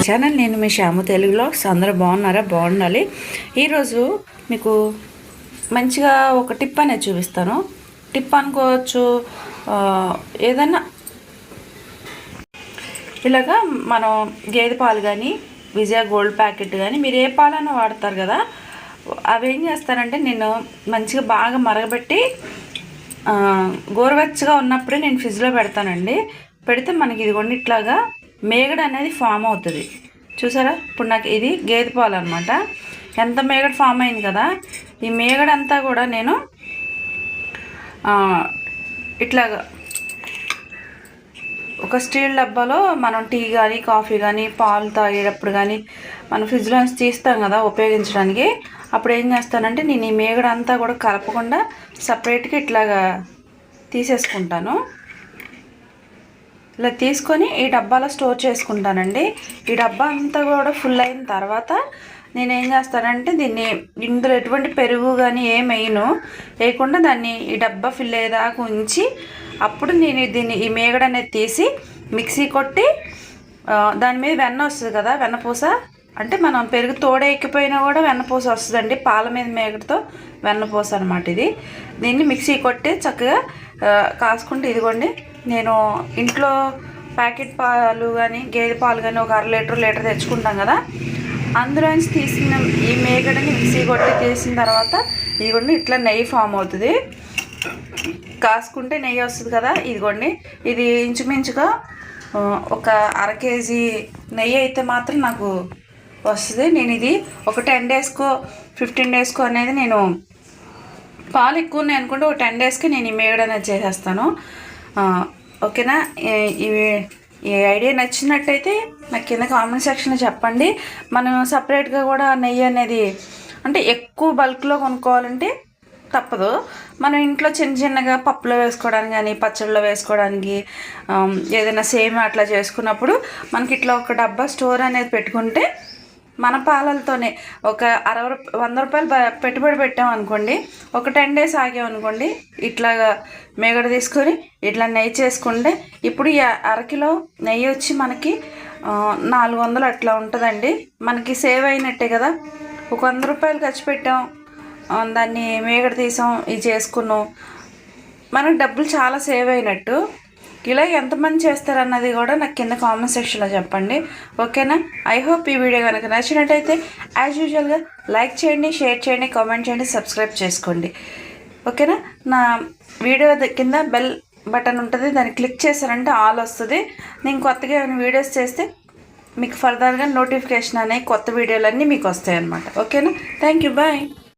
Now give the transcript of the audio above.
Channel. నేను మీ శ్యాము తెలుగులో. అందరూ బాగున్నారా? బాగుండాలి. ఈరోజు మీకు మంచిగా ఒక టిప్ అనేది చూపిస్తాను. టిప్ అనుకోవచ్చు, ఏదన్నా ఇలాగా మనం గేదె పాలు కానీ విజయ గోల్డ్ ప్యాకెట్ కానీ మీరు ఏ పాలైనా వాడతారు కదా, అవి ఏం చేస్తారంటే నేను మంచిగా బాగా మరగబెట్టి గోరువెచ్చగా ఉన్నప్పుడే నేను ఫ్రిడ్జ్లో పెడతానండి. పెడితే మనకి ఇదిగోండి ఇట్లాగా మేగడ అనేది ఫామ్ అవుతుంది. చూసారా? ఇప్పుడు నాకు ఇది గేదె పాలు అనమాట. ఎంత మేగడ ఫామ్ అయింది కదా, ఈ మేగడ అంతా కూడా నేను ఇట్లాగా ఒక స్టీల్ డబ్బాలో మనం టీ కానీ కాఫీ కానీ పాలు తాగేటప్పుడు కానీ మనం ఫ్రిడ్జ్లో తీస్తాం కదా ఉపయోగించడానికి, అప్పుడు ఏం చేస్తానంటే నేను ఈ మేగడ అంతా కూడా కలపకుండా సపరేట్గా ఇట్లాగా తీసేసుకుంటాను. ఇలా తీసుకొని ఈ డబ్బాలో స్టోర్ చేసుకుంటానండి. ఈ డబ్బా అంతా కూడా ఫుల్ అయిన తర్వాత నేను ఏం చేస్తానంటే ఇందులో ఎటువంటి పెరుగు కానీ ఏం వేయకుండా దాన్ని ఈ డబ్బా ఫిల్ అయ్యేదాకా ఉంచి అప్పుడు నేను ఈ మేగడ అనేది తీసి మిక్సీ కొట్టి దాని మీద వెన్న వస్తుంది కదా, వెన్నపూస అంటే మనం పెరుగు తోడెక్కిపోయినా కూడా వెన్నపూస వస్తుందండి. పాల మీద మేగడతో వెన్నపూస అనమాట ఇది. దీన్ని మిక్సీ కొట్టి చక్కగా కాసుకుంటే ఇదిగోండి, నేను ఇంట్లో ప్యాకెట్ పాలు కానీ గేదె పాలు కానీ ఒక 1/2 లీటర్ తెచ్చుకుంటాం కదా, అందులోంచి తీసిన ఈ మేగడని మిక్సీ కొట్టి తీసిన తర్వాత ఇదిగోండి ఇట్లా నెయ్యి ఫామ్ అవుతుంది. కాసుకుంటే నెయ్యి వస్తుంది కదా, ఇదిగోండి ఇది ఇంచుమించుగా ఒక 1/2 కేజీ నెయ్యి అయితే మాత్రం నాకు వస్తుంది. నేను ఇది ఒక 10 డేస్కో 15 డేస్కో అనేది నేను పాలు ఎక్కువ ఉన్నాయి అనుకుంటే ఒక 10 డేస్కి నేను ఈ మేగడ అనేది చేసేస్తాను. ఓకేనా? ఈ ఐడియా నచ్చినట్టయితే నాకు కింద కామెంట్ సెక్షన్లో చెప్పండి. మనం సపరేట్గా కూడా నెయ్యి అనేది అంటే ఎక్కువ బల్క్లో కొనుక్కోవాలంటే తప్పదు. మనం ఇంట్లో చిన్న చిన్నగా పప్పులో వేసుకోవడానికి కానీ పచ్చళ్ళలో వేసుకోవడానికి ఏదైనా సేమ్ అట్లా చేసుకున్నప్పుడు మనకి ఇట్లా ఒక డబ్బా స్టోర్ అనేది పెట్టుకుంటే మన పాలలతోనే ఒక 100 రూపాయలు పెట్టుబడి పెట్టామనుకోండి, ఒక 10 డేస్ ఆగామనుకోండి, ఇట్లాగా మేగడ తీసుకొని ఇట్లా నెయ్యి చేసుకుంటే ఇప్పుడు ఈ 1/2 కిలో నెయ్యి వచ్చి మనకి 400 అట్లా ఉంటుందండి. మనకి సేవ్ అయినట్టే కదా. ఒక 100 రూపాయలు ఖర్చు పెట్టాం, దాన్ని మేగడ తీసాం, ఇది చేసుకున్నాం, మనకు డబ్బులు చాలా సేవ్ అయినట్టు. ఇలా ఎంతమంది చేస్తారన్నది కూడా నాకు కింద కామెంట్ సెక్షన్లో చెప్పండి. ఓకేనా? ఐ హోప్ ఈ వీడియో కనుక నచ్చినట్టయితే యాజ్ యూజువల్గా లైక్ చేయండి, షేర్ చేయండి, కామెంట్ చేయండి, సబ్స్క్రైబ్ చేసుకోండి. ఓకేనా? నా వీడియో కింద బెల్ బటన్ ఉంటుంది, దాన్ని క్లిక్ చేశారంటే ఆల్ వస్తుంది. నేను కొత్తగా ఏమైనా వీడియోస్ చేస్తే మీకు ఫర్దర్గా నోటిఫికేషన్ అనే కొత్త వీడియోలన్నీ మీకు వస్తాయి అన్నమాట. ఓకేనా? Thank you. బాయ్.